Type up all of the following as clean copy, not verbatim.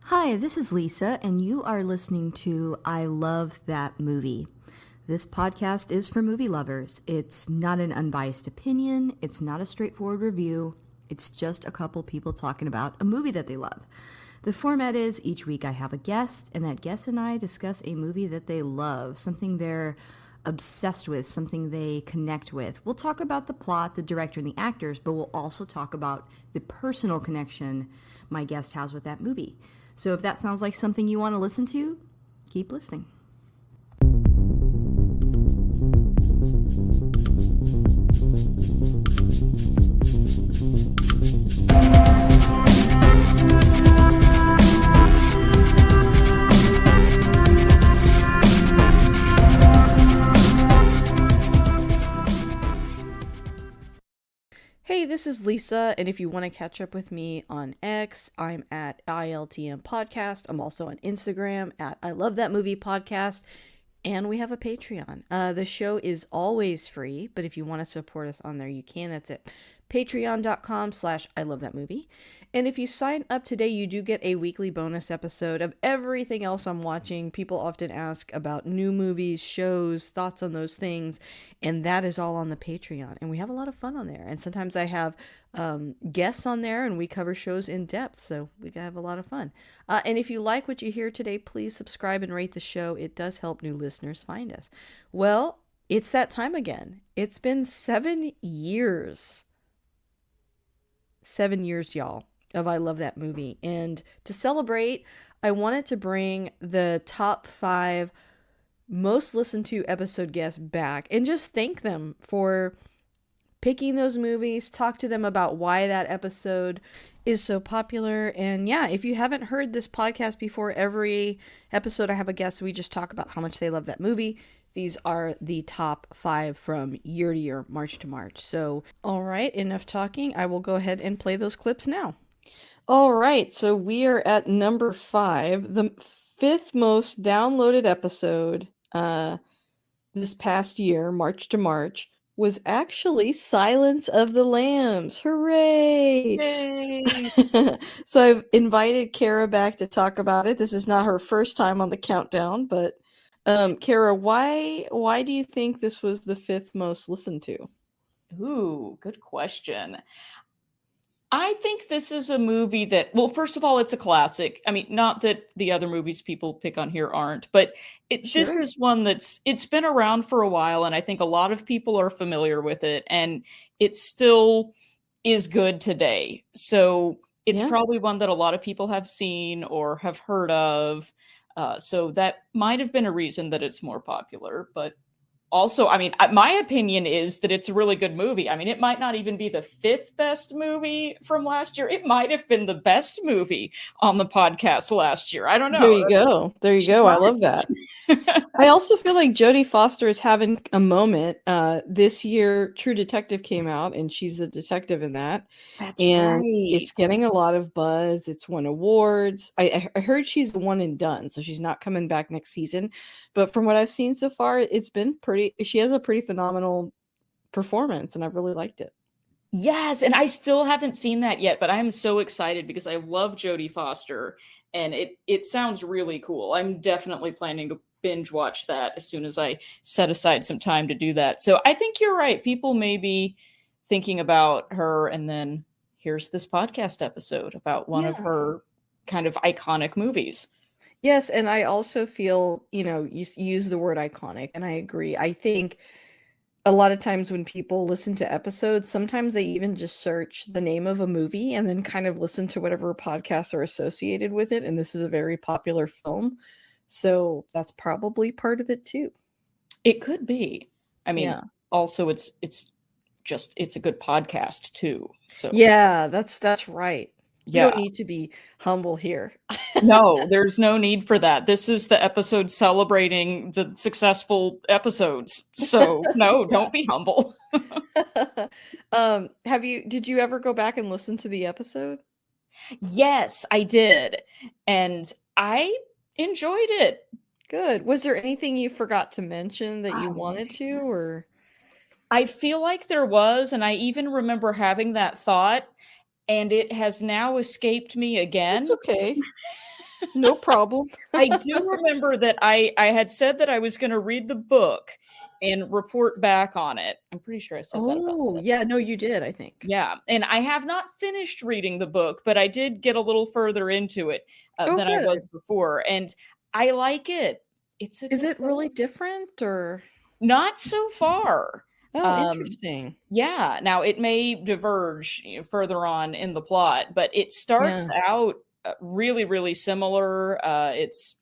Hi, this is Lisa, and you are listening to I Love That Movie. This podcast is for movie lovers. It's not an unbiased opinion, it's not a straightforward review, it's just a couple people talking about a movie that they love. The format is each week I have a guest, and that guest and I discuss a movie that they love, something they're obsessed with, something they connect with. We'll talk about the plot, the director, and the actors, but we'll also talk about the personal connection my guest has with that movie. So if that sounds like something you want to listen to, keep listening. Hey, this is Lisa, and if you want to catch up with me on X, I'm at ILTM Podcast. I'm also on Instagram at I Love That Movie Podcast, and we have a Patreon. The show is always free, but if you want to support us on there, you can. That's at patreon.com/I Love That Movie. And if you sign up today, you do get a weekly bonus episode of everything else I'm watching. People often ask about new movies, shows, thoughts on those things, and that is all on the Patreon. And we have a lot of fun on there. And sometimes I have guests on there, and we cover shows in depth, so we have a lot of fun. And if you like what you hear today, please subscribe and rate the show. It does help new listeners find us. Well, it's that time again. It's been 7 years. 7 years, y'all, of I Love That Movie. And to celebrate, I wanted to bring the top 5 most listened to episode guests back and just thank them for picking those movies, talk to them about why that episode is so popular. And yeah, if you haven't heard this podcast before, every episode I have a guest, we just talk about how much they love that movie. These are the top 5 from year to year, March to March. So, all right, enough talking. I will go ahead and play those clips now. All right, so we are at number 5, the 5th most downloaded episode this past year, March to March, was actually Silence of the Lambs. Hooray! Yay! So I've invited Kara back to talk about it. This is not her first time on the countdown, but Kara, why do you think this was the 5th most listened to? Ooh, good question. I think this is a movie that, well, first of all, it's a classic. I mean, not that the other movies people pick on here aren't, but this Sure. is one it's been around for a while, and I think a lot of people are familiar with it, and it still is good today. So it's Yeah. probably one that a lot of people have seen or have heard of. So that might have been a reason that it's more popular, but also, I mean, my opinion is that it's a really good movie. I mean, it might not even be the 5th best movie from last year. It might have been the best movie on the podcast last year. I don't know. There you go. There you go. I love that. I also feel like Jodie Foster is having a moment. This year, True Detective came out, and she's the detective in that. That's And right. it's getting a lot of buzz. It's won awards. I heard she's one and done, so she's not coming back next season. But from what I've seen so far, it's been she has a pretty phenomenal performance, and I've really liked it. Yes, and I still haven't seen that yet, but I'm so excited because I love Jodie Foster, and it sounds really cool. I'm definitely planning to binge watch that as soon as I set aside some time to do that. So I think you're right. People may be thinking about her, and then here's this podcast episode about one of her kind of iconic movies. Yes, and I also feel, you use the word iconic, and I agree. I think a lot of times when people listen to episodes, sometimes they even just search the name of a movie and then kind of listen to whatever podcasts are associated with it. And this is a very popular film. So that's probably part of it too. It could be. I mean, Yeah. also it's a good podcast too. So Yeah, that's right. We yeah. don't need to be humble here. No, there's no need for that. This is the episode celebrating the successful episodes. So no, don't be humble. Did you ever go back and listen to the episode? Yes, I did. And I enjoyed it. Good. Was there anything you forgot to mention that you wanted to, or? I feel like there was, and I even remember having that thought, and it has now escaped me again. It's okay. No problem. I do remember that I had said that I was going to read the book and report back on it. I'm pretty sure I said that about Oh, that. yeah, no, you did, I think. Yeah, and I have not finished reading the book, but I did get a little further into it Oh, than I good. was before, and I like it. It's a Is good it really book. different or? Not so far. Oh, Um, interesting. yeah, now it may diverge, further on in the plot, but it starts Yeah. out really, really similar. It's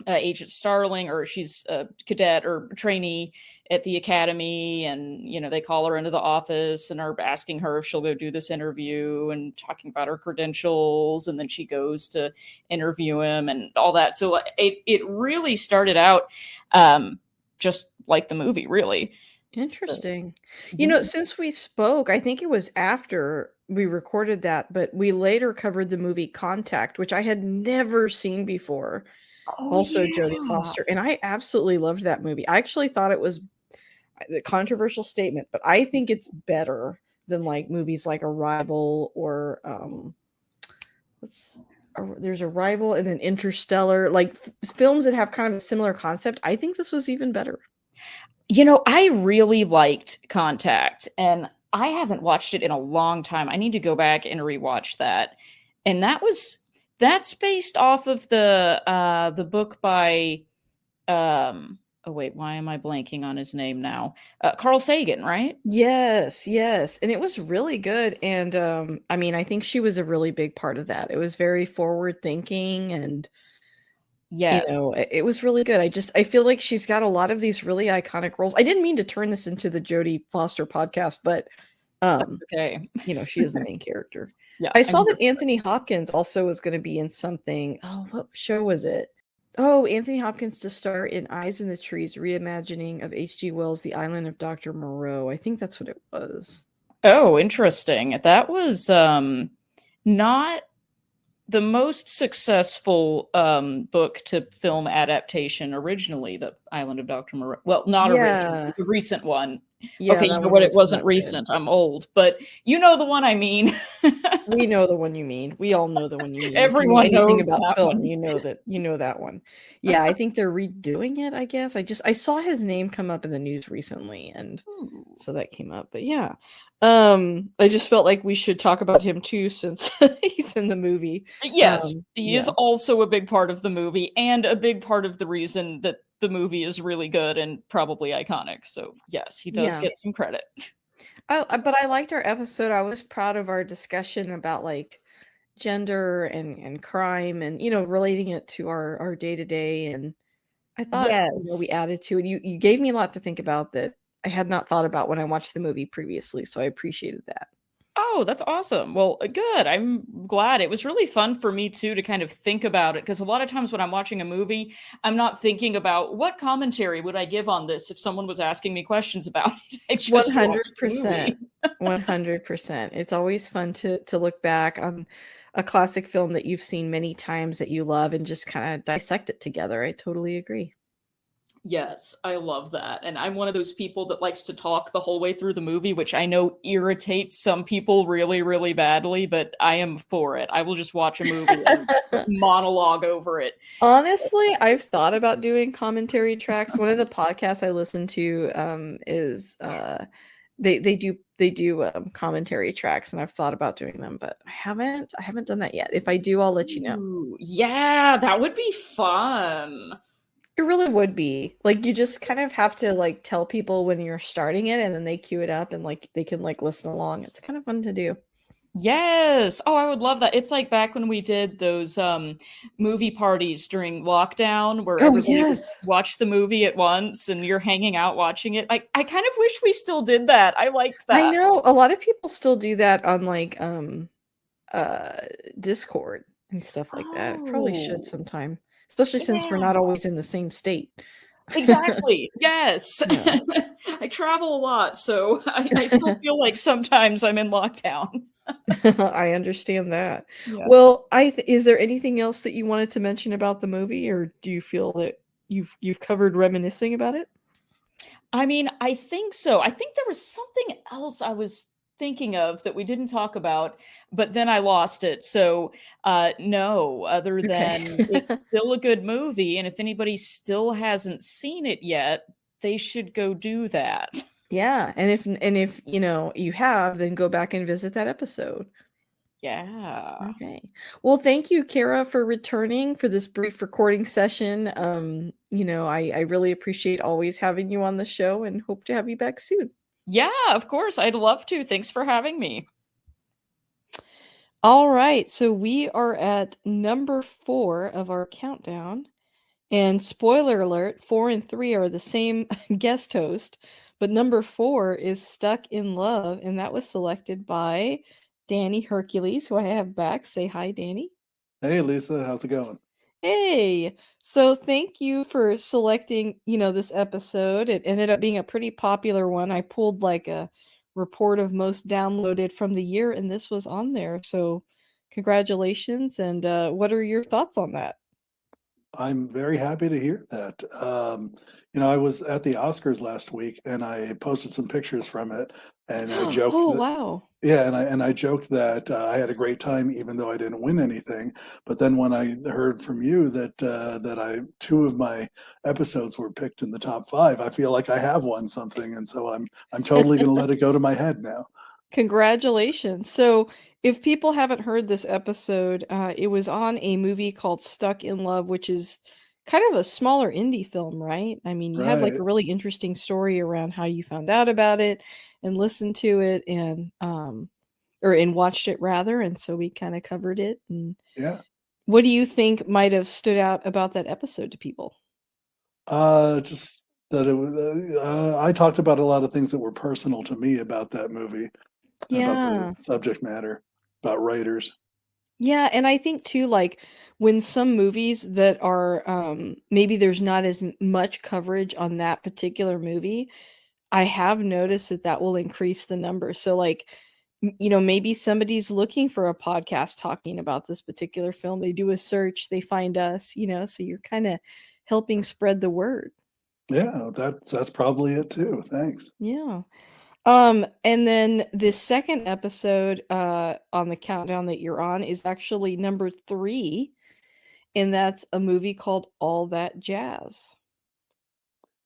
Agent Starling, or she's a cadet or trainee at the academy, and they call her into the office and are asking her if she'll go do this interview and talking about her credentials, and then she goes to interview him and all that. So it really started out just like the movie, really. So, Interesting. yeah. Since we spoke, I think it was after we recorded that, but we later covered the movie Contact, which I had never seen before. Oh Also Jodie yeah. Foster, and I absolutely loved that movie. I actually thought it was a controversial statement, but I think it's better than like movies like Arrival or what's there's Arrival and then Interstellar, like films that have kind of a similar concept. I think this was even better. I really liked Contact, and I haven't watched it in a long time. I need to go back and rewatch that. And that's based off of the book by oh wait, why am I blanking on his name now? Carl Sagan, right? Yes, yes, and it was really good, and, I mean, I think she was a really big part of that. It was very forward thinking and, Yes. it was really good. I feel like she's got a lot of these really iconic roles. I didn't mean to turn this into the Jodie Foster podcast, but, That's um, okay. she is the main character. Yeah, I I'm saw here that Anthony Hopkins also was gonna be in something. Oh, what show was it? Oh, Anthony Hopkins to star in Eyes in the Trees reimagining of H.G. Wells' The Island of Dr. Moreau. I think that's what it was. Oh, interesting. That was not the most successful book to film adaptation originally, The Island of Dr. Moreau. Well, not originally, Yeah. the recent one. Yeah, Okay, you that know one what? It was wasn't not good. recent. I'm old, but you know the one I mean. We know the one you mean. We all know the one you mean. If you know Everyone anything knows about that film, one. you know that one. Yeah, I think they're redoing it, I guess. I saw his name come up in the news recently, and Ooh. so that came up. But yeah. I just felt like we should talk about him too since he's in the movie. Yes, he is Yeah. also a big part of the movie and a big part of the reason that the movie is really good and probably iconic. So, yes, he does Yeah. get some credit. But I liked our episode. I was proud of our discussion about like gender and crime and relating it to our day-to-day, and I thought, we Yes. added to it. You gave me a lot to think about that I had not thought about when I watched the movie previously, so I appreciated that. Oh, that's awesome. Well, good. I'm glad. It was really fun for me too to kind of think about it, because a lot of times when I'm watching a movie, I'm not thinking about what commentary would I give on this if someone was asking me questions about it. I just watched the movie. 100%. 100%. It's always fun to look back on a classic film that you've seen many times that you love and just kinda dissect it together. I totally agree. Yes, I love that. And I'm one of those people that likes to talk the whole way through the movie, which I know irritates some people really, really badly, but I am for it. I will just watch a movie and monologue over it. Honestly, I've thought about doing commentary tracks. One of the podcasts I listen to, is, they do, commentary tracks, and I've thought about doing them, but I haven't done that yet. If I do, I'll let you know. Ooh, yeah, that would be fun. It really would be. Like, you just kind of have to, like, tell people when you're starting it, and then they queue it up, and, like, they can, like, listen along. It's kind of fun to do. Yes. Oh, I would love that. It's like back when we did those movie parties during lockdown where Oh, everybody would yes. watch the movie at once and you're hanging out watching it. I kind of wish we still did that. I liked I that. know a lot of people still do that on, like, uh, Discord and stuff like that. Probably should Oh, sometime, especially since we're not yeah. always in the same state. Exactly. Yes. Yeah. I travel a lot, so I still feel like sometimes I'm in lockdown. I understand that. Yeah. Well, is there anything else that you wanted to mention about the movie, or do you feel that you've covered reminiscing about it? I mean, I think so. I think there was something else I was thinking of that we didn't talk about, but then I lost it. So, no, other Okay. than it's still a good movie, and if anybody still hasn't seen it yet, they should go do that. Yeah, and if, you have, then go back and visit that episode. Yeah. Okay. Well, thank you, Kara, for returning for this brief recording session. I really appreciate always having you on the show and hope to have you back soon. Yeah, of course. I'd love to. Thanks for having me. All right, so we are at number 4 of our countdown. And spoiler alert, 4 and 3 are the same guest host, but number 4 is Stuck in Love, and that was selected by Danny Herculese, who I have back. Say hi, Danny. Hey, Lisa, how's it going? Hey, so thank you for selecting, this episode. It ended up being a pretty popular one. I pulled like a report of most downloaded from the year, and this was on there. So congratulations. And what are your thoughts on that? I'm very happy to hear that. I was at the Oscars last week and I posted some pictures from it, and I joked Oh, that, wow. yeah, and I joked that I had a great time even though I didn't win anything. But then when I heard from you that two of my episodes were picked in the top five, I feel like I have won something, and so I'm totally going to let it go to my head now. Congratulations. So, if people haven't heard this episode, it was on a movie called Stuck in Love, which is kind of a smaller indie film, right? I mean, you had like a Right. really interesting story around how you found out about it and listened to it and watched it rather, and so we kind of covered it. And Yeah. what do you think might have stood out about that episode to people? Just that it was. I talked about a lot of things that were personal to me about that movie, about the Yeah. subject matter, about writers. Yeah, and I think too, like when some movies that are maybe there's not as much coverage on that particular movie, I have noticed that that will increase the number. So like maybe somebody's looking for a podcast talking about this particular film. They do a search, they find us, so you're kind of helping spread the word. Yeah, that's probably it too. Thanks. Yeah. And then the second episode on the countdown that you're on is actually number 3, and that's a movie called All That Jazz.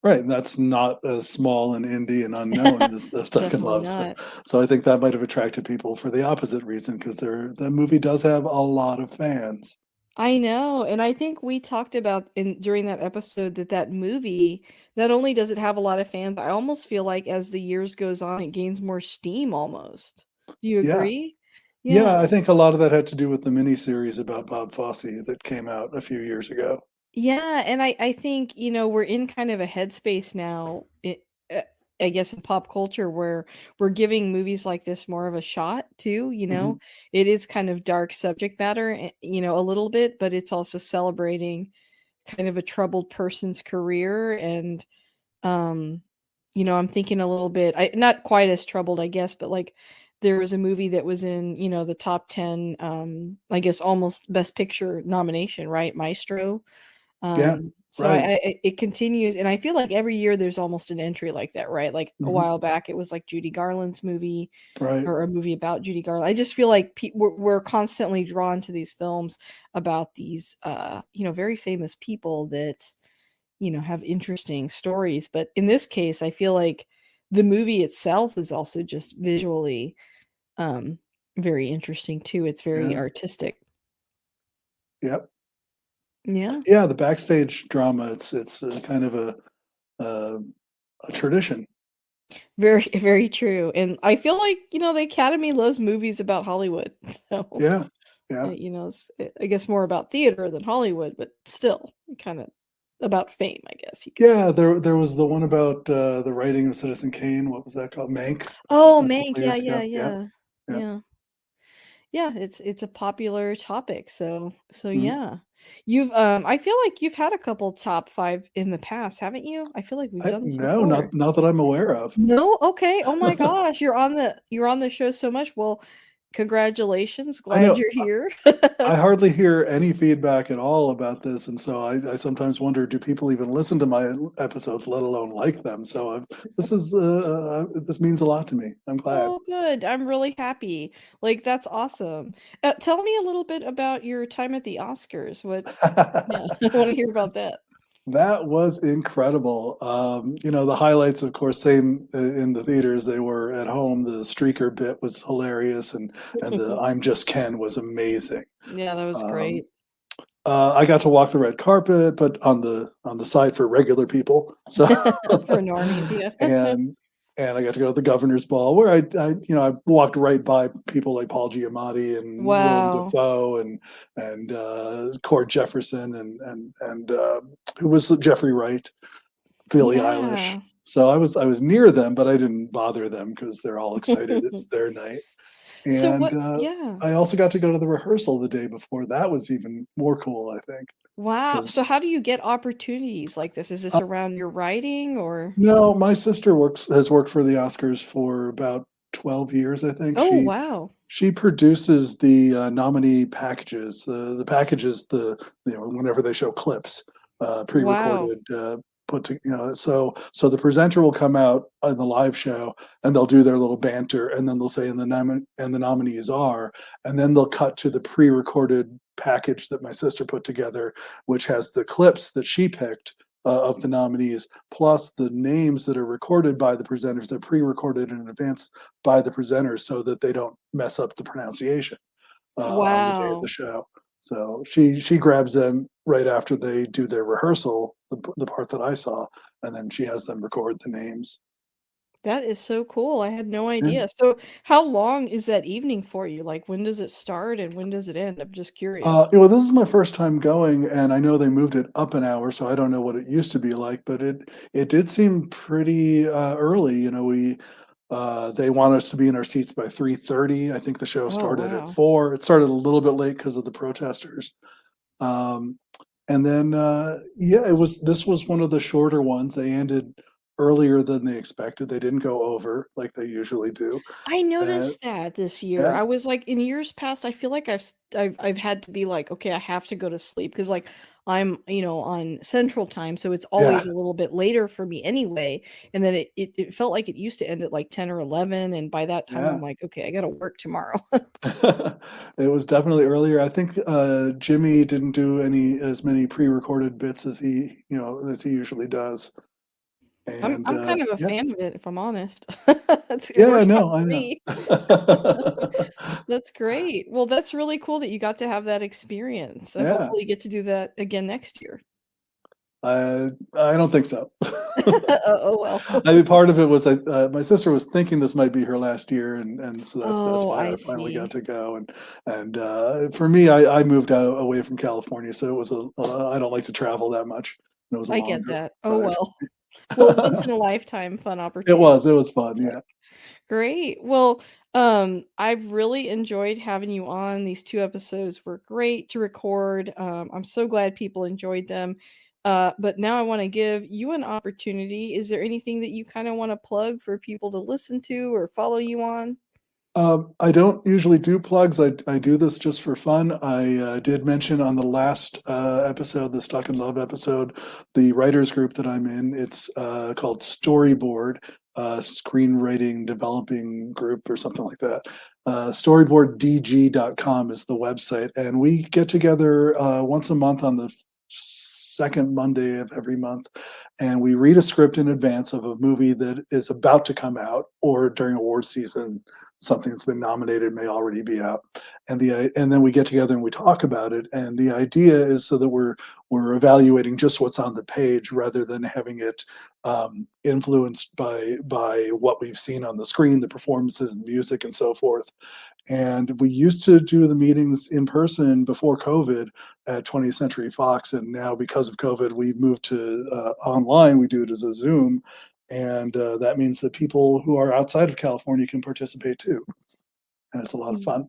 Right, and that's not as small and indie and unknown as Stuck in Definitely Love. So, not. so I think that might have attracted people for the opposite reason because the movie does have a lot of fans. I know, and I think we talked about in during that episode that that movie, not only does it have a lot of fans, I almost feel like as the years goes on, it gains more steam almost. Do you Yeah, agree? yeah, Yeah. I think a lot of that had to do with the miniseries about Bob Fosse that came out a few years ago. Yeah, and I think, we're in kind of a headspace now, uh, I guess in pop culture where we're giving movies like. This more of a shot too, you Hmm. know. It is kind of dark subject matter, a little bit, but it's also celebrating kind of a troubled person's career and um I'm thinking a little bit not quite as troubled, I guess, but like there was a movie that was in, the top 10 I guess almost best picture nomination, right? Maestro. Yeah, So right. it continues, and I feel like every year there's almost an entry like that, right? Like a Hmm. while back, it was like Judy Garland's movie Right. or a movie about Judy Garland. I just feel like we're constantly drawn to these films about these, very famous people that, have interesting stories. But in this case, I feel like the movie itself is also just visually um, very interesting too. It's very Yeah. artistic. Yep. Yeah. Yeah. The backstage drama. It's kind of uh, a tradition. Very, very true. And I feel like, the Academy loves movies about Hollywood. So, Yeah. Yeah. I guess more about theater than Hollywood, but still kind of about fame, I guess you could say. Yeah, there was the one about the writing of Citizen Kane. What was that called? Mank, Oh, a couple Mank. of Yeah, years yeah, ago. Yeah, yeah. yeah. Yeah. Yeah, it's a popular topic. So Mhm. yeah. I feel like you've had a couple top 5 in the past, haven't you? I feel like we've done this No, before. not that I'm aware of. No? Okay. Oh my gosh, you're on the show so much. Well, Congratulations. I Glad know you're here. I hardly hear any feedback at all about this, and so I sometimes wonder, do people even listen to my episodes, let alone like them? So this means a lot to me. I'm glad. Oh, good. I'm really happy. Like, that's awesome. Tell me a little bit about your time at the Oscars. What Yeah, I wanna hear about that. That was incredible. The highlights, of course, same in the theaters they were at home. The streaker bit was hilarious, and the "I'm just Ken" was amazing. Yeah, that was Um, great. I got to walk the red carpet, but on the side for regular people. So For normies, yeah. and and I got to go to the governor's ball where I walked right by people like Paul Giamatti and Willem Wow. Dafoe and Cord Jefferson and who was Jeffrey Wright, Billie Eilish. Yeah. So I was near them, but I didn't bother them because they're all excited. It's their night. So And what yeah. I also got to go to the rehearsal the day before. That was even more cool, I think, Wow. because So how do you get opportunities like this? Is this around your writing or no, my sister has worked for the Oscars for about 12 years, I think. Oh, She wow. she produces the, nominee packages. The packages, whenever they show clips, Wow. pre-recorded, so the presenter will come out on the live show, and they'll do their little banter, and then they'll say, "And the nominees are," and then they'll cut to the pre-recorded package that my sister put together, which has the clips that she picked, of the nominees, plus the names that are recorded by the presenters. They're pre-recorded in advance by the presenters so that they don't mess up the pronunciation on the day of the Wow. show. So she grabs them right after they do their rehearsal, the part that I saw, and then she has them record the names. That is so cool. I had no Yeah. idea. So how long is that evening for you? Like, when does it start and when does it end? I'm just curious. Well, this is my first time going, and I know they moved it up an hour, so I don't know what it used to be like, but it did seem pretty early. They want us to be in our seats by 3:30. I think the show Oh, started at wow. 4. It started a little bit late because of the protesters. Um, and then, yeah, this was one of the shorter ones. They ended earlier than they expected. They didn't go over like they usually do. I Uh, noticed that this year. yeah, I was like, in years past, I feel like I've had to be like, okay, I have to go to sleep because like I'm, on Central Time, so it's yeah, always a little bit later for me anyway. And then it felt like it used to end at like 10 or 11, and by that time I'm yeah. like, okay, I got to work tomorrow. It was definitely earlier. I think Jimmy didn't do as many pre-recorded bits as he usually does. And I'm kind of a yeah, fan of it, if I'm honest. It yeah, I works out know, I for know. me. That's great. Well, that's really cool that you got to have that experience. So Yeah, hopefully you get to do that again next year. I don't think so. Oh, well. I mean, part of it was my sister was thinking this might be her last year, and so that's Oh, why I I finally got see. to go. And for me, I moved out away from California, so it was I don't like to travel that much. And it was a I get longer that. Oh, drive. well. Well, once in a lifetime fun It opportunity. was fun, Sounds like. yeah. Great. Well, I've really enjoyed having you on. These 2 episodes were great to record. I'm so glad people enjoyed them. But now I wanna give you an opportunity. Is there anything that you kinda wanna plug for people to listen to or follow you on? I don't usually do plugs. I do this just for fun. I did mention on the last episode, the Stuck in Love episode, the writers group that I'm in. It's called Storyboard, Screenwriting Developing Group or something like that. Storyboarddg.com is the website, and we get together once a month on the second Monday of every month, and we read a script in advance of a movie that is about to come out or during award season. Something that's been nominated may already be out, and then we get together and we talk about it. And the idea is so that we're evaluating just what's on the page rather than having it influenced by what we've seen on the screen, the performances, the music, and so forth. And we used to do the meetings in person before COVID at 20th Century Fox, and now because of COVID, we've moved to online. We do it as a Zoom, and that means that people who are outside of California can participate too, and it's a lot of Mm. fun.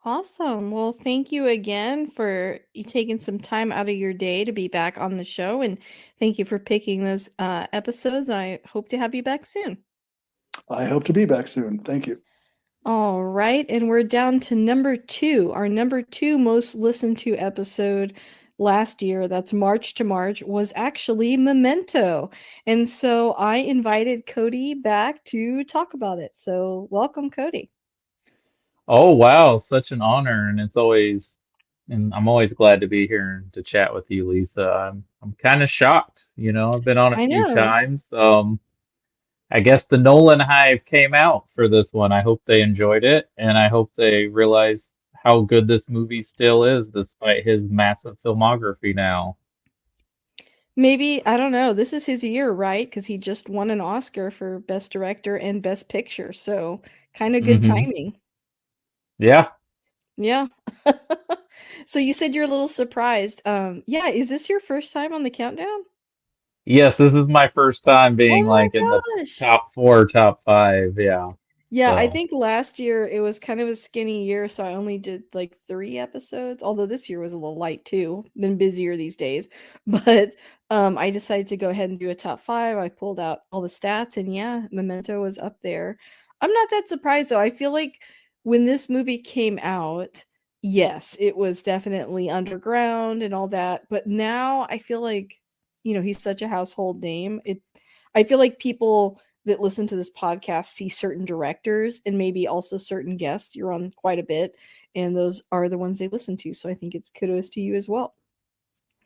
Awesome. Well, thank you again for you taking some time out of your day to be back on the show, and thank you for picking those, episodes. I hope to have you back soon. I hope to be back soon. Thank you. All right, and we're down to number 2. Our number 2 most listened to episode last year, that's March to March, was actually Memento. And so I invited Cody back to talk about it. So welcome, Cody. Oh wow, such an honor, and and I'm always glad to be here and to chat with you, Lisa. I'm kind of shocked, I've been on a I few know. times. I guess the Nolan Hive came out for this one. I hope they enjoyed it, and I hope they realize how good this movie still is despite his massive filmography now. Maybe, I don't know. This is his year, right? Because he just won an Oscar for Best Director and Best Picture. So kind of good Hmm. timing. Yeah. Yeah. So you said you're a little surprised. Yeah, is this your first time on the countdown? Yes, this is my first time Oh being my like in the gosh. top four, top five. Yeah. Yeah, I So. think last year it was kind of a skinny year, so I only did like 3 episodes, although this year was a little light too. Been busier these days. But I decided to go ahead and do a top 5. I pulled out all the stats and yeah, Memento was up there. I'm not that surprised though. I feel like when this movie came out, yes, it was definitely underground and all that, but now I feel like he's such a household name. I feel like people that listen to this podcast see certain directors and maybe also certain guests. You're on quite a bit, and those are the ones they listen to. So I think it's kudos to you as well.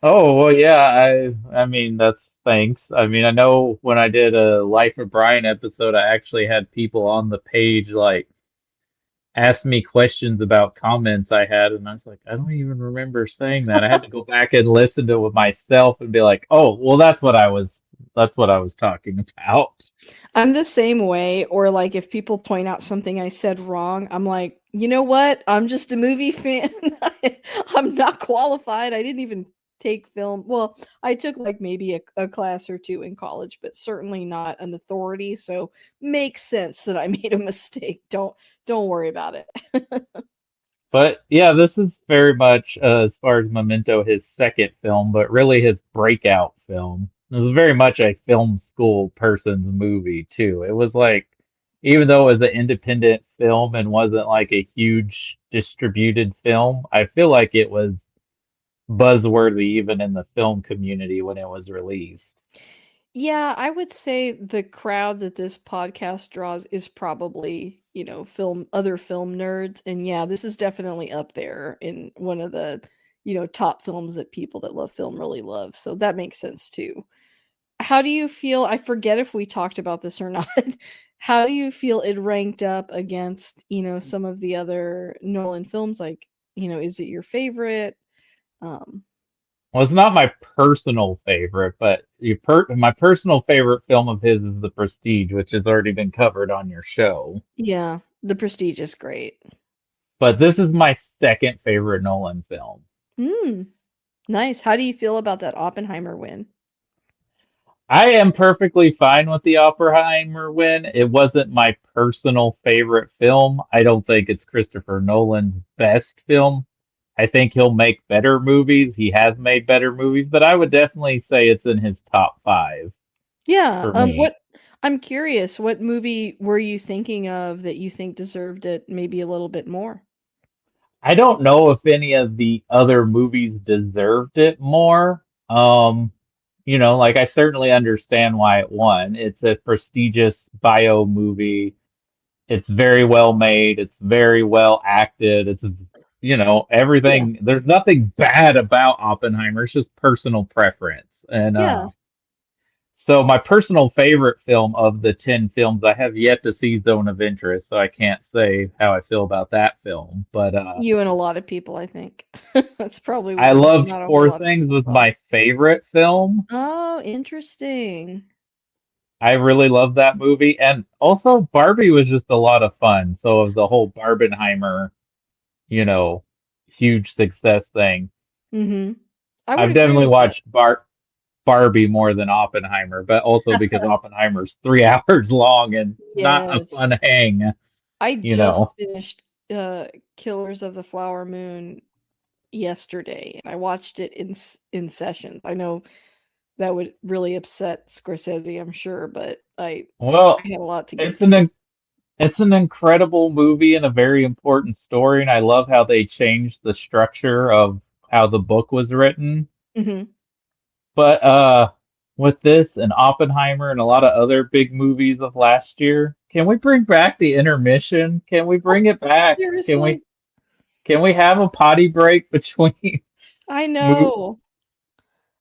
Oh, well, yeah, I mean that's thanks. I mean, I know when I did a Life of Brian episode, I actually had people on the page like ask me questions about comments I had, and I was like, I don't even remember saying that. I had to go back and listen to it myself and be like, oh, well, that's what I was talking about. I'm the same way, or like if people point out something I said wrong, I'm like, you know what? I'm just a movie fan. I'm not qualified. I didn't even take film. Well, I took like maybe a class or two in college, but certainly not an authority. So makes sense that I made a mistake. Don't worry about it. But yeah, this is very much, as far as Memento, his second film, but really his breakout film. This is very much a film school person's movie too. It was like, even though it was an independent film and wasn't like a huge distributed film, I feel like it was buzzworthy even in the film community when it was released. Yeah, I would say the crowd that this podcast draws is probably, other film nerds. And yeah, this is definitely up there in one of the, top films that people that love film really love. So that makes sense too. How do you feel? I forget if we talked about this or not. How do you feel it ranked up against, some of the other Nolan films? Like, is it your favorite? Um, Well, it's not my personal favorite, but my personal favorite film of his is The Prestige, which has already been covered on your show. yeah, The Prestige is great. But this is my second favorite Nolan film. Mm. Nice. How do you feel about that Oppenheimer win? I am perfectly fine with the Oppenheimer win. It wasn't my personal favorite film. I don't think it's Christopher Nolan's best film. I think he'll make better movies. He has made better movies, but I would definitely say it's in his top five Yeah, for me. what I'm curious, what movie were you thinking of that you think deserved it maybe a little bit more? I don't know if any of the other movies deserved it more. Like I certainly understand why it won. It's a prestigious bio movie. It's very well made. It's very well acted. Yeah, Everything. There's nothing bad about Oppenheimer. It's just personal preference. And yeah. so my personal favorite film of the 10 films, I have yet to see Zone of Interest, so I can't say how I feel about that film. But You and a lot of people, I think. That's probably I one loved not a whole Poor lot of Things people was saw. my favorite film. Oh, interesting. I really love that movie. And also Barbie was just a lot of fun. So of the whole Barbenheimer, you know, huge success thing. Mhm. I would I've agree definitely with that. watched Barbie more than Oppenheimer, but also because Oppenheimer's 3 hours long and not a Yes. fun hang, I you just know. finished, Killers of the Flower Moon yesterday, and I watched it in sessions. I know that would really upset Scorsese, I'm sure, but I Well, had a lot to get it's to. it's an incredible movie and a very important story, and I love how they changed the structure of how the book was written. Hmm. But with this and Oppenheimer and a lot of other big movies of last year, can we bring back the intermission? Can we bring it back? Seriously? Can we have a potty break between I mo know.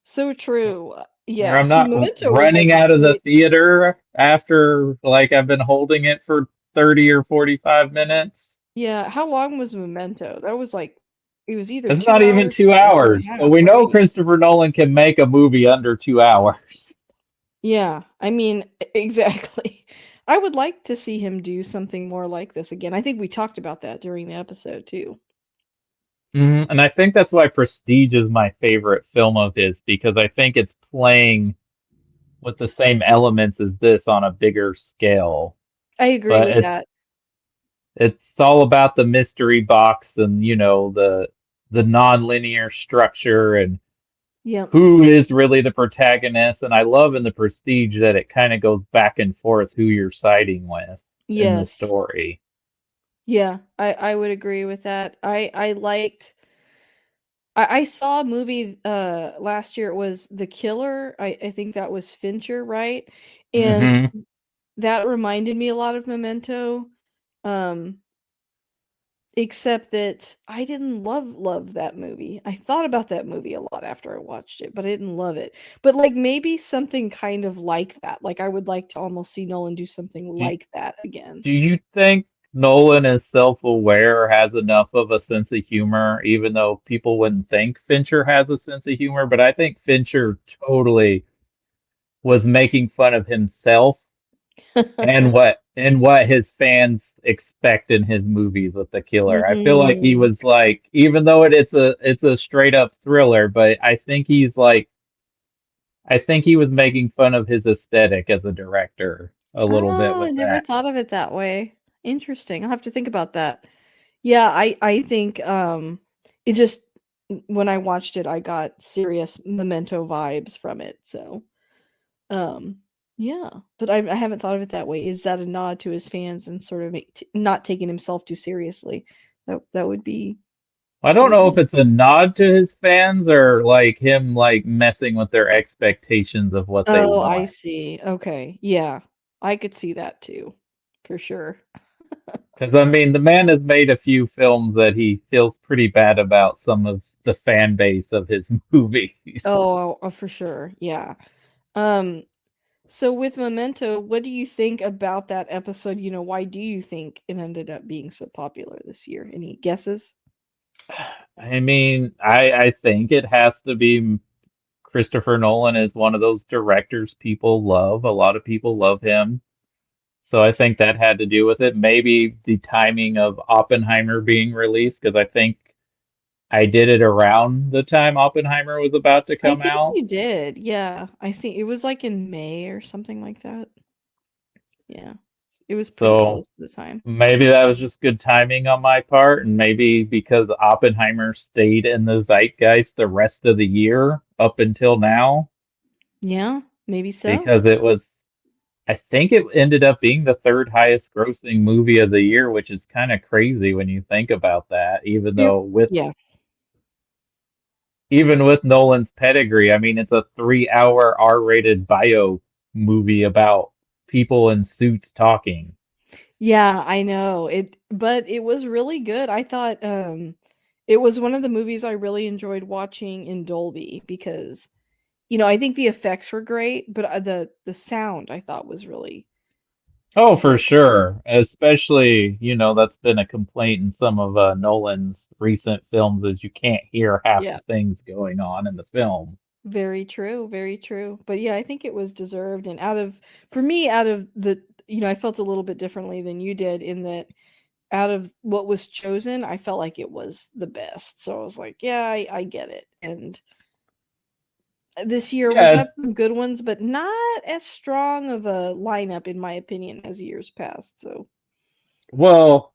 So true. where Yeah. I'm See, not Memento was like running a out of the great. theater after like I've been holding it for 30 or 45 minutes? Yeah. How long was Memento? That was like, it was either It's two not even hours two or an hour and a hours. So half, we know right? Christopher Nolan can make a movie under 2 hours. Yeah. I mean, exactly. I would like to see him do something more like this again. I think we talked about that during the episode too. And I think that's why Prestige is my favorite film of his because I think it's playing with the same elements as this on a bigger scale. I agree But with that. it's all about the mystery box and the non-linear structure and Yep. who is really the protagonist. And I love in the Prestige that it kind of goes back and forth who you're siding with in the Yes. story. Yeah, I would agree with that. I liked I saw a movie last year. It was The Killer. I think that was Fincher, right? And Hmm. that reminded me a lot of Memento. Um except that I didn't love that movie. I thought about that movie a lot after I watched it, but I didn't love it. But like maybe something kind of like that. Like I would like to almost see Nolan do something Do, like that again. do you think Nolan is self-aware or has enough of a sense of humor, even though people wouldn't think Fincher has a sense of humor? But I think Fincher totally was making fun of himself and what his fans expect in his movies with the killer. I feel like he Mm. was like, even though it's a straight up thriller, but I think he was making fun of his aesthetic as a director a little bit Oh, I with never that. thought of it that way. Interesting. I'll have to think about that. Yeah, I think it just when I watched it I got serious Memento vibes from it. So, um yeah, but I haven't thought of it that way. Is that a nod to his fans and sort of not taking himself too seriously? That would be I that don't would know be if it's a nod to his fans or like him like messing with their expectations of what they Oh, I want. see. Okay. Yeah. I could see that too. For sure. Because I mean, the man has made a few films that he feels pretty bad about some of the fan base of his movies. Oh, for sure. Yeah. Um, so with Memento, what do you think about that episode? Why do you think it ended up being so popular this year? Any guesses? I mean, I think it has to be Christopher Nolan is one of those directors people love. A lot of people love him. So I think that had to do with it. Maybe the timing of Oppenheimer being released, because I think I did it around the time Oppenheimer was about to I come think out. you did. Yeah. I see. It was like in May or something like that. Yeah. It was pretty So close to the time. maybe that was just good timing on my part, and maybe because Oppenheimer stayed in the zeitgeist the rest of the year up until now, Yeah, maybe so. because I think it ended up being the third highest grossing movie of the year, which is kind of crazy when you think about that, It, yeah. even with Nolan's pedigree. I mean, it's a 3 hour R-rated bio movie about people in suits talking. Yeah, I know. But it was really good. I thought it was one of the movies I really enjoyed watching in Dolby because I think the effects were great, but the sound I thought was really Oh, for really sure. Especially, that's been a complaint in some of Nolan's recent films is you can't hear half yeah, the things going on in the film. very true, very true. But yeah, I think it was deserved and for me out of I felt a little bit differently than you did in that out of what was chosen, I felt like it was the best. So I was like, yeah, I get it. And this year we Yeah, had some good ones, but not as strong of a lineup, in my opinion, as years past. So, well,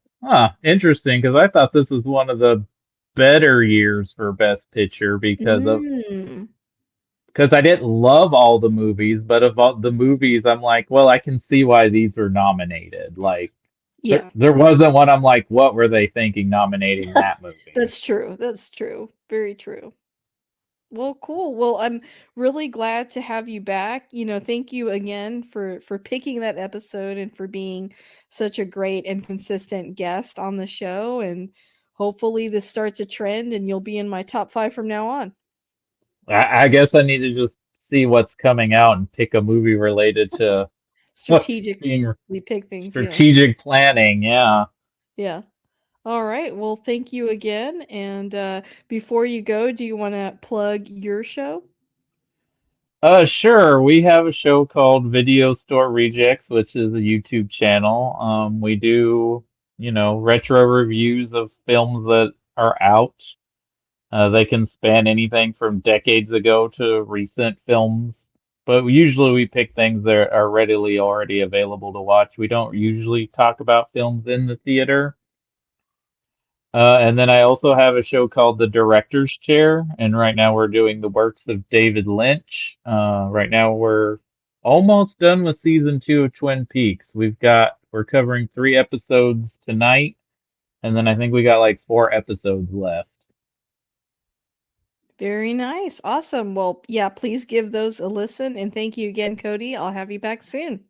interesting because I thought this was one of the better years for Best Picture mm, because I didn't love all the movies, but of all the movies, I'm like, well, I can see why these were nominated. Like, Yeah, There wasn't one I'm like, what were they thinking nominating that movie? that's true. That's true. Very true. Well, cool. Well, I'm really glad to have you back. Thank you again for picking that episode and for being such a great and consistent guest on the show. And hopefully this starts a trend and you'll be in my top 5 from now on. I guess I need to just see what's coming out and pick a movie related to what's being Strategically pick things, yeah. strategic planning. Yeah. Yeah. All right. Well, thank you again. And before you go, do you want to plug your show? Sure. We have a show called Video Store Rejects, which is a YouTube channel. We do, retro reviews of films that are out. They can span anything from decades ago to recent films, but usually we pick things that are readily already available to watch. We don't usually talk about films in the theater. And then I also have a show called The Director's Chair, and right now we're doing the works of David Lynch. Right now we're almost done with season 2 of Twin Peaks. We're covering 3 episodes tonight, and then I think we got like 4 episodes left. Very nice. Awesome. Well, yeah, please give those a listen. And thank you again, Cody. I'll have you back soon.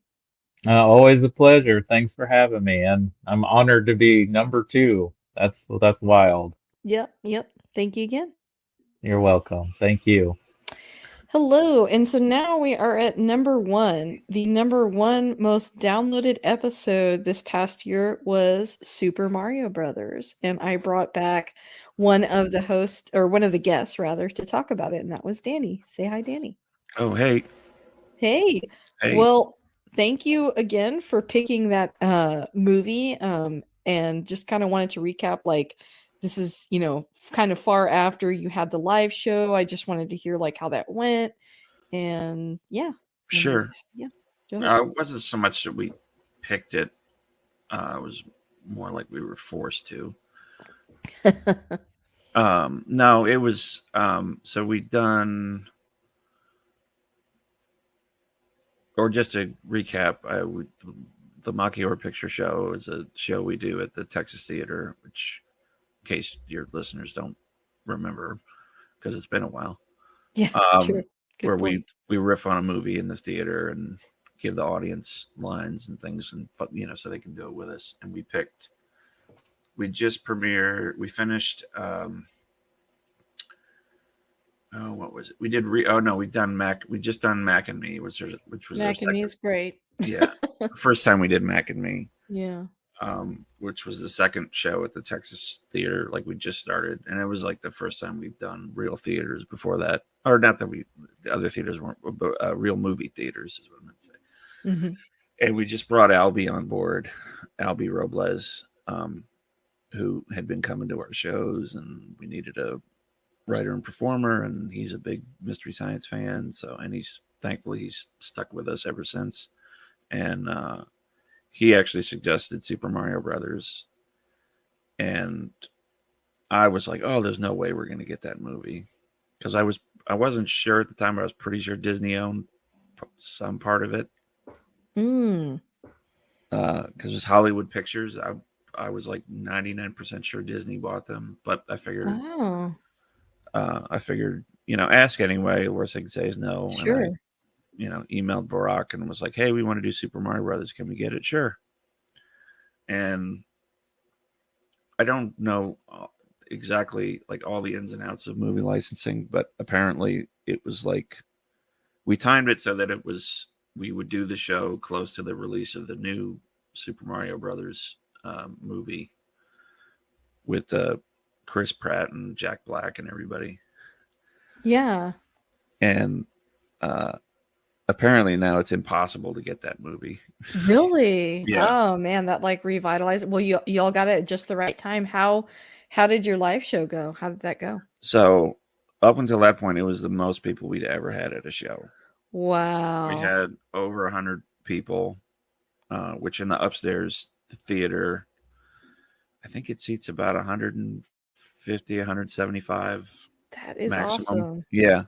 Always a pleasure. Thanks for having me, and I'm honored to be number 2. That's wild. Yep. Thank you again. You're welcome. Thank you. Hello. And so now we are at number 1. The number 1 most downloaded episode this past year was Super Mario Brothers. And I brought back one of the hosts, or one of the guests rather, to talk about it. And that was Danny. Say hi, Danny. Oh, hey. Hey. Hey. Well, thank you again for picking that movie. And just kind of wanted to recap, like, this is, kind of far after you had the live show. I just wanted to hear like how that went. And yeah. Sure. Yeah. Go ahead. It wasn't so much that we picked it. It was more like we were forced to. No, it was so we'd done, or just to recap, the Mocky Horror Picture Show is a show we do at the Texas Theater, which, in case your listeners don't remember, because it's been a while. Yeah, true. Good where point. we riff on a movie in the theater and give the audience lines and things, and so they can do it with us. And we just premiered. We finished. What was it? We did. We'd done Mac. We just done Mac and Me, which was Mac and Me is great. Yeah, first time we did Mac and Me. Yeah. Which was the second show at the Texas Theater. Like we just started, and it was like the first time we've done real theaters before that, or not that the other theaters weren't, but real movie theaters is what I meant to say. Mm-hmm. And we just brought Albie on board, Albie Robles, who had been coming to our shows, and we needed a writer and performer, and he's a big Mystery Science fan. And thankfully he's stuck with us ever since. And he actually suggested Super Mario Brothers, and I was like, "Oh, there's no way we're going to get that movie," because I wasn't sure at the time. But I was pretty sure Disney owned some part of it. Because it's Hollywood Pictures. I was like 99% sure Disney bought them, but I figured, ask anyway. Worst they can say is no. Sure. And I, emailed Barack and was like, "Hey, we want to do Super Mario Brothers. Can we get it?" Sure. And I don't know exactly like all the ins and outs of movie licensing, but apparently it was like we timed it so that we would do the show close to the release of the new Super Mario Brothers movie with Chris Pratt and Jack Black and everybody. Yeah. And apparently now it's impossible to get that movie. Really? Yeah. Oh man, that like revitalized it. Well, y'all got it at just the right time. How did your live show go? How did that go? So up until that point, it was the most people we'd ever had at a show. Wow. We had over 100 people, which in the upstairs theater, I think it seats about 150, 175. That is maximum. awesome. Yeah.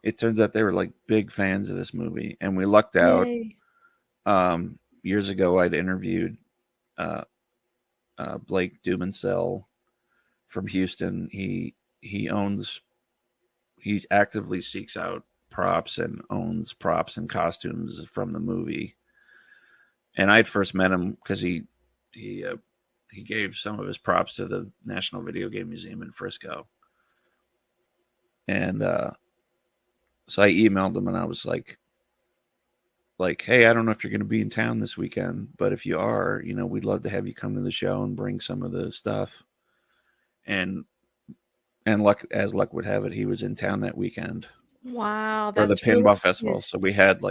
It turns out they were like big fans of this movie, and we lucked out. Yay. years ago I'd interviewed Blake Dumancel from Houston. He actively seeks out props and owns props and costumes from the movie. And I'd first met him because he gave some of his props to the National Video Game Museum in Frisco. And so I emailed him and I was like, hey, I don't know if you're going to be in town this weekend, but if you are, we'd love to have you come to the show and bring some of the stuff. And luck would have it, he was in town that weekend. Wow, for the that's really Pinball Festival. nice. So we had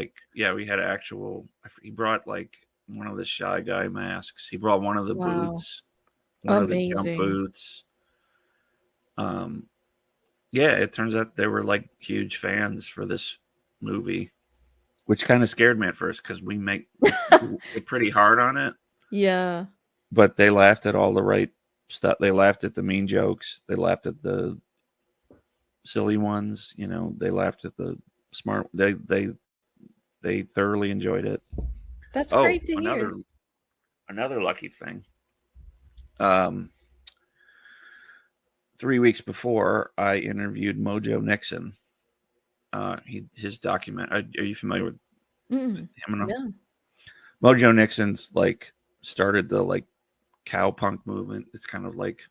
he brought like one of the Shy Guy masks. He brought one of the Wow. boots, one of the jump Amazing. boots. Yeah, it turns out they were like huge fans for this movie, which kind of scared me at first because we make it pretty hard on it. Yeah. But they laughed at all the right stuff. They laughed at the mean jokes. They laughed at the silly ones. They laughed at the smart. They thoroughly enjoyed it. That's great to hear. Another lucky thing. 3 weeks before, I interviewed Mojo Nixon. His document. Are you familiar with him? No. Mojo Nixon's like started the like cowpunk movement. It's kind of like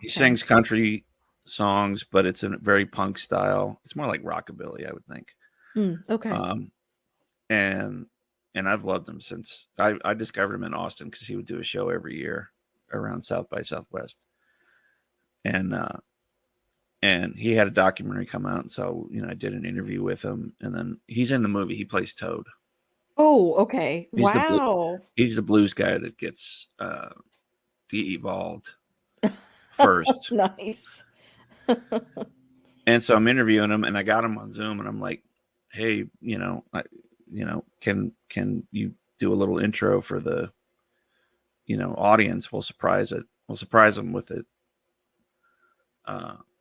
he sings country songs, but it's in a very punk style. It's more like rockabilly, I would think. Okay. And I've loved him since I discovered him in Austin because he would do a show every year around South by Southwest. And he had a documentary come out. And so, I did an interview with him, and then he's in the movie. He plays Toad. Oh, okay. Wow. He's the blues guy that gets de-evolved first. Nice. And so I'm interviewing him, and I got him on Zoom, and I'm like, hey, can you do a little intro for the, audience? We'll surprise them with it.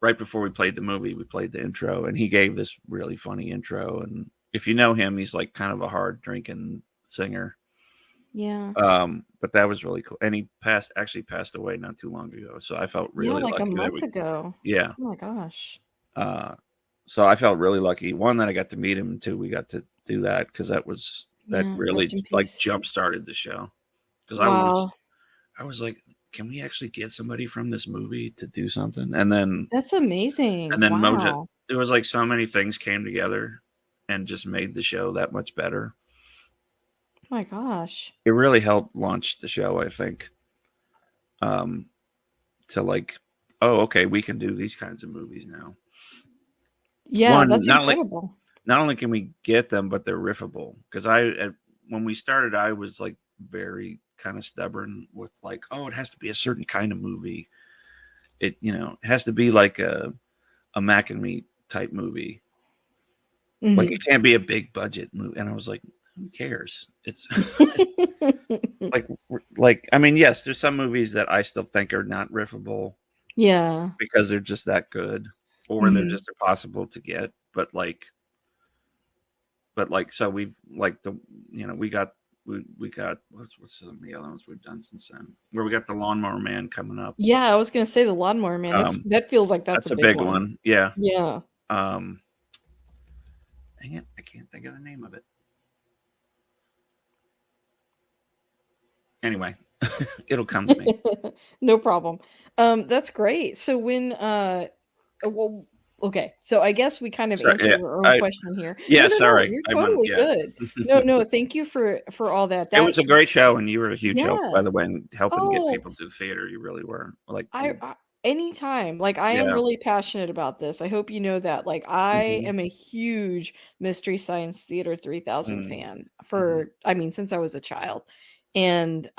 Right before we played the movie, we played the intro, and he gave this really funny intro. And if you know him, he's like kind of a hard drinking singer. Yeah. But that was really cool. And he actually passed away not too long ago. So I felt really like lucky. a month ago. Yeah. Oh my gosh. So I felt really lucky. One, that I got to meet him, and two, we got to do that because that really like jump started the show. Because I was like, can we actually get somebody from this movie to do something? And then that's amazing. And then Mojo, it was like so many things came together and just made the show that much better. Oh my gosh. It really helped launch the show, I think. To like, oh, okay, we can do these kinds of movies now. Yeah, that's incredible. Not only can we get them, but they're riffable. Because when we started, I was like very kind of stubborn with like, oh, it has to be a certain kind of movie. It has to be like a Mac and Me type movie. Mm-hmm. Like it can't be a big budget movie. And I was like, who cares? It's like I mean, yes, there's some movies that I still think are not riffable. Yeah. Because they're just that good, or they're just impossible to get. But so we've like we got what's some of the other ones we've done since then, where we got the Lawnmower Man coming up. Yeah, I was gonna say the Lawnmower Man. That feels like that's a big one. Yeah. Yeah. Dang it, I can't think of the name of it. Anyway, it'll come to me. No problem. That's great. So when okay, so I guess we kind of answered our own question here. Yeah, no, sorry. You're totally good. No, thank you for all that. It was a great show, and you were a huge help, by the way, in helping get people to the theater. You really were. Like anytime. Like I am really passionate about this. I hope you know that. Like I am a huge Mystery Science Theater 3000 fan since I was a child. And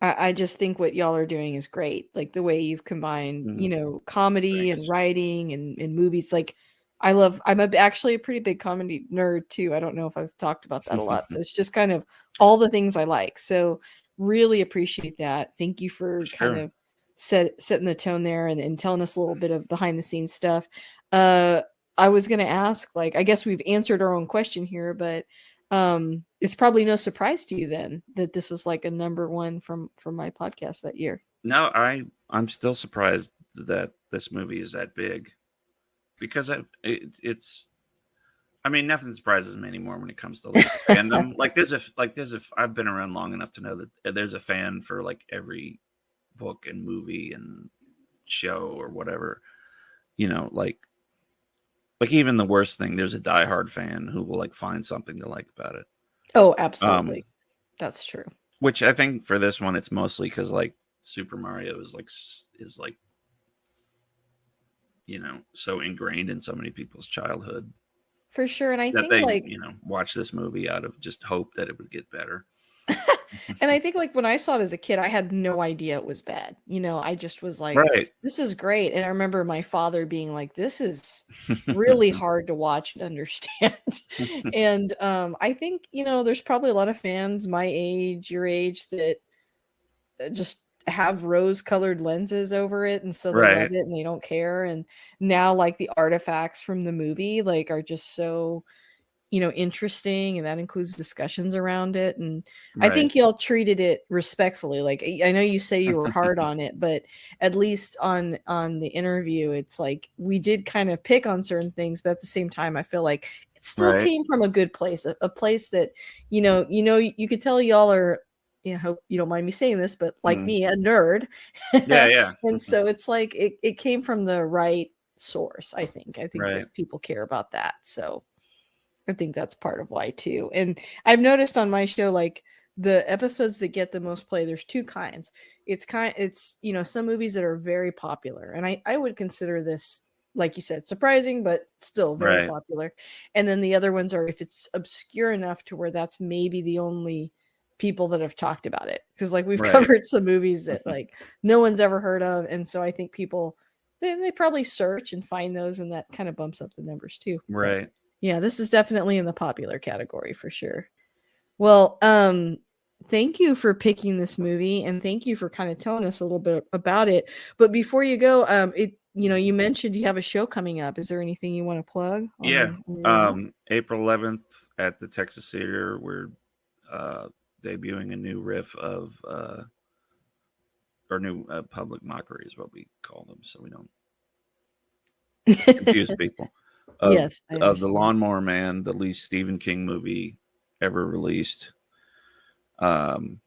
I just think what y'all are doing is great. Like the way you've combined, comedy and writing and movies. Like I'm actually a pretty big comedy nerd too. I don't know if I've talked about that a lot. So it's just kind of all the things I like. So really appreciate that. Thank you for kind of setting the tone there and telling us a little bit of behind the scenes stuff. I was going to ask, like, I guess we've answered our own question here, but It's probably no surprise to you then that this was like a number one from my podcast that year. No, I'm still surprised that this movie is that big, because it's. I mean, nothing surprises me anymore when it comes to like fandom. There's I've been around long enough to know that there's a fan for like every book and movie and show or whatever. You know, like even the worst thing, there's a diehard fan who will like find something to like about it. Oh, absolutely. That's true. Which I think for this one, it's mostly because like Super Mario is like, you know, so ingrained in so many people's childhood. For sure. And I that think they, like, you know, watch this movie out of just hope that it would get better. and I think like when I saw it as a kid, I had no idea it was bad. You know, I just was like, Right. this is great. And I remember my father being like, this is really hard to watch and understand. And I think, you know, there's probably a lot of fans my age, your age, that just have rose-colored lenses over it, and so they Right. love it and they don't care. And now like the artifacts from the movie like are just so, you know, interesting, and that includes discussions around it. And I Right. think y'all treated it respectfully. Like I know you say you were hard on it, but at least on the interview, it's like we did kind of pick on certain things, but at the same time I feel like it still Right. came from a good place, a place that, you know, you could tell y'all are, you know, hope you don't mind me saying this, but like me, a nerd. Yeah. And so it's like it came from the right source. I think Right. that people care about that. So I think that's part of why too. And I've noticed on my show, like the episodes that get the most play, there's two kinds. It's, you know, some movies that are very popular. And I would consider this, like you said, surprising, but still very Right. popular. And then the other ones are if it's obscure enough to where that's maybe the only people that have talked about it. Because like we've Right. covered some movies that like no one's ever heard of. And so I think people they probably search and find those, and that kind of bumps up the numbers too. But Right. yeah, this is definitely in the popular category for sure. Well, thank you for picking this movie, and thank you for kind of telling us a little bit about it. But before you go, you know, you mentioned you have a show coming up. Is there anything you want to plug? Yeah. On your April 11th at the Texas Theater, we're debuting a new riff of or new public mockery is what we call them, so we don't confuse people. Yes, I of the understand. Lawnmower Man, the least Stephen King movie ever released. In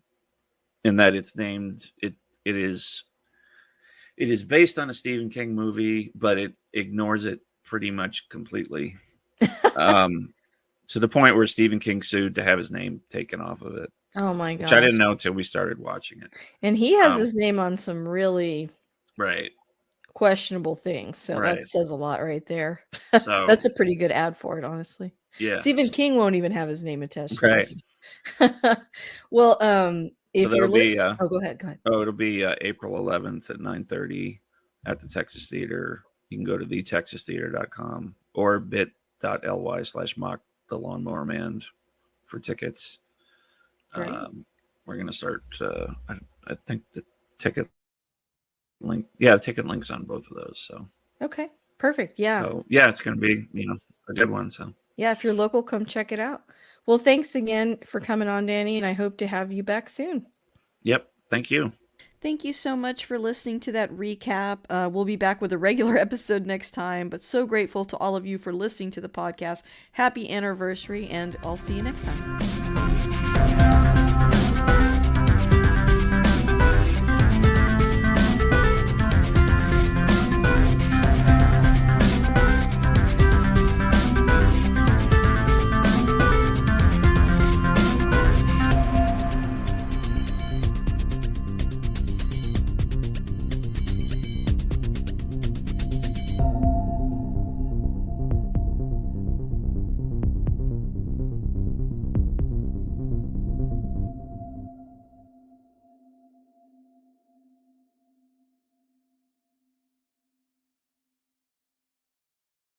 that it's named it is based on a Stephen King movie, but it ignores it pretty much completely. To the point where Stephen King sued to have his name taken off of it. Oh my Which I gosh. didn't know until we started watching it. And he has his name on some really Right. questionable things. So Right. that says a lot right there. So That's a pretty good ad for it, honestly. yeah. Stephen King won't even have his name attached to Right. this. Well, if So you're that'll be listening, oh, go ahead. it'll be April 11th at 9:30 at the Texas Theater. You can go to thetexastheater.com or bit.ly/mock the Lawnmower Man for tickets. Great. We're gonna start. I think the ticket link. Yeah, the ticket link's on both of those. So Okay, perfect. Yeah. so, yeah, it's gonna be, you know, a good one. So Yeah, if you're local, come check it out. Well, thanks again for coming on, Danny, and I hope to have you back soon. yep. Thank you. Thank you so much for listening to that recap. We'll be back with a regular episode next time, but so grateful to all of you for listening to the podcast. Happy anniversary, and I'll see you next time.